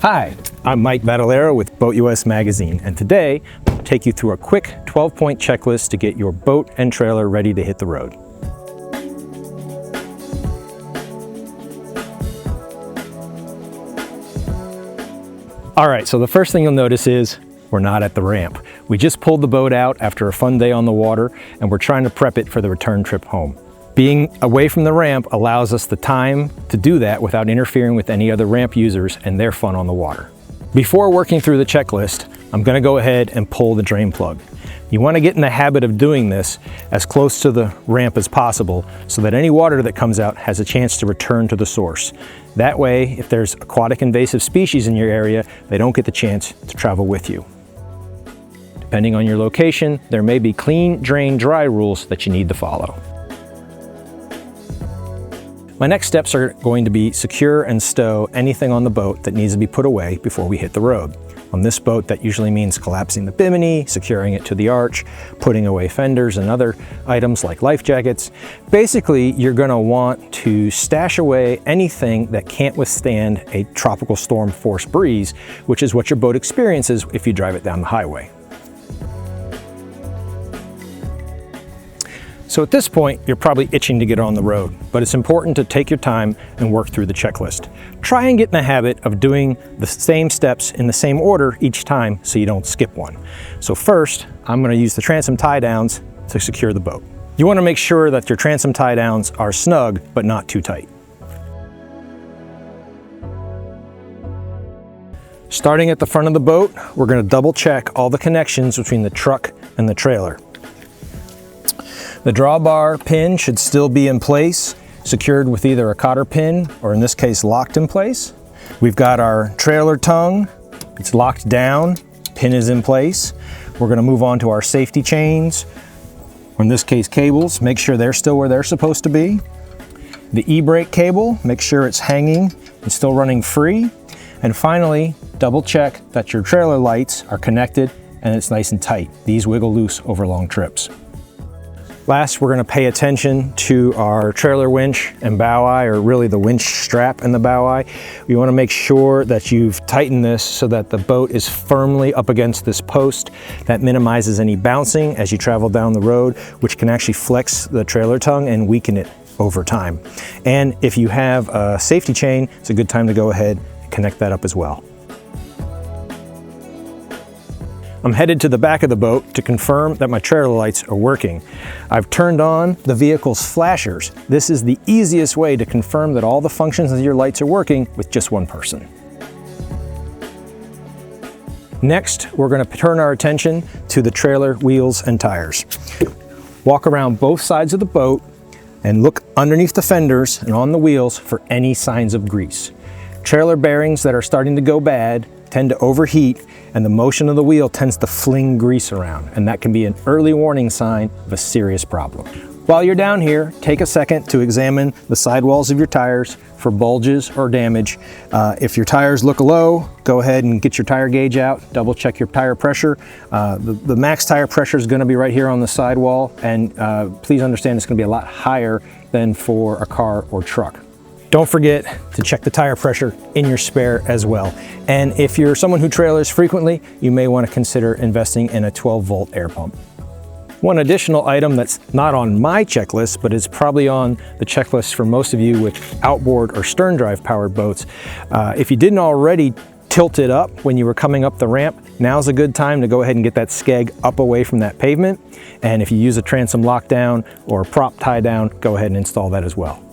Hi, I'm Mike Vadalero with Boat US Magazine, and today I'll take you through a quick 12-point checklist to get your boat and trailer ready to hit the road. All right, so the first thing you'll notice is we're not at the ramp. We just pulled the boat out after a fun day on the water, and we're trying to prep it for the return trip home. Being away from the ramp allows us the time to do that without interfering with any other ramp users and their fun on the water. Before working through the checklist, I'm going to go ahead and pull the drain plug. You want to get in the habit of doing this as close to the ramp as possible so that any water that comes out has a chance to return to the source. That way, if there's aquatic invasive species in your area, they don't get the chance to travel with you. Depending on your location, there may be clean, drain, dry rules that you need to follow. My next steps are going to be secure and stow anything on the boat that needs to be put away before we hit the road. On this boat, that usually means collapsing the bimini, securing it to the arch, putting away fenders and other items like life jackets. Basically, you're going to want to stash away anything that can't withstand a tropical storm force breeze, which is what your boat experiences if you drive it down the highway. So at this point, you're probably itching to get on the road, but it's important to take your time and work through the checklist. Try and get in the habit of doing the same steps in the same order each time so you don't skip one. So first, I'm going to use the transom tie downs to secure the boat. You want to make sure that your transom tie downs are snug, but not too tight. Starting at the front of the boat, we're going to double check all the connections between the truck and the trailer. The drawbar pin should still be in place, secured with either a cotter pin or in this case locked in place. We've got our trailer tongue, it's locked down, pin is in place. We're going to move on to our safety chains, or in this case cables, make sure they're still where they're supposed to be. The e-brake cable, make sure it's hanging and still running free. And finally, double check that your trailer lights are connected and it's nice and tight. These wiggle loose over long trips. Last, we're going to pay attention to our trailer winch and bow eye, or really the winch strap and the bow eye. You want to make sure that you've tightened this so that the boat is firmly up against this post. That minimizes any bouncing as you travel down the road, which can actually flex the trailer tongue and weaken it over time. And if you have a safety chain, it's a good time to go ahead and connect that up as well. I'm headed to the back of the boat to confirm that my trailer lights are working. I've turned on the vehicle's flashers. This is the easiest way to confirm that all the functions of your lights are working with just one person. Next, we're going to turn our attention to the trailer wheels and tires. Walk around both sides of the boat and look underneath the fenders and on the wheels for any signs of grease. Trailer bearings that are starting to go bad tend to overheat, and the motion of the wheel tends to fling grease around, and that can be an early warning sign of a serious problem. While you're down here, take a second to examine the sidewalls of your tires for bulges or damage. If your tires look low, go ahead and get your tire gauge out, double check your tire pressure. The max tire pressure is going to be right here on the sidewall, and please understand it's going to be a lot higher than for a car or truck. Don't forget to check the tire pressure in your spare as well. And if you're someone who trailers frequently, you may want to consider investing in a 12-volt air pump. One additional item that's not on my checklist, but is probably on the checklist for most of you with outboard or stern drive powered boats. If you didn't already tilt it up when you were coming up the ramp, now's a good time to go ahead and get that skeg up away from that pavement. And if you use a transom lockdown or prop tie down, go ahead and install that as well.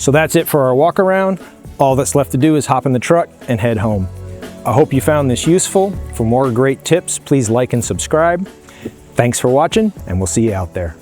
So that's it for our walk around. All that's left to do is hop in the truck and head home. I hope you found this useful. For more great tips, please like and subscribe. Thanks for watching, and we'll see you out there.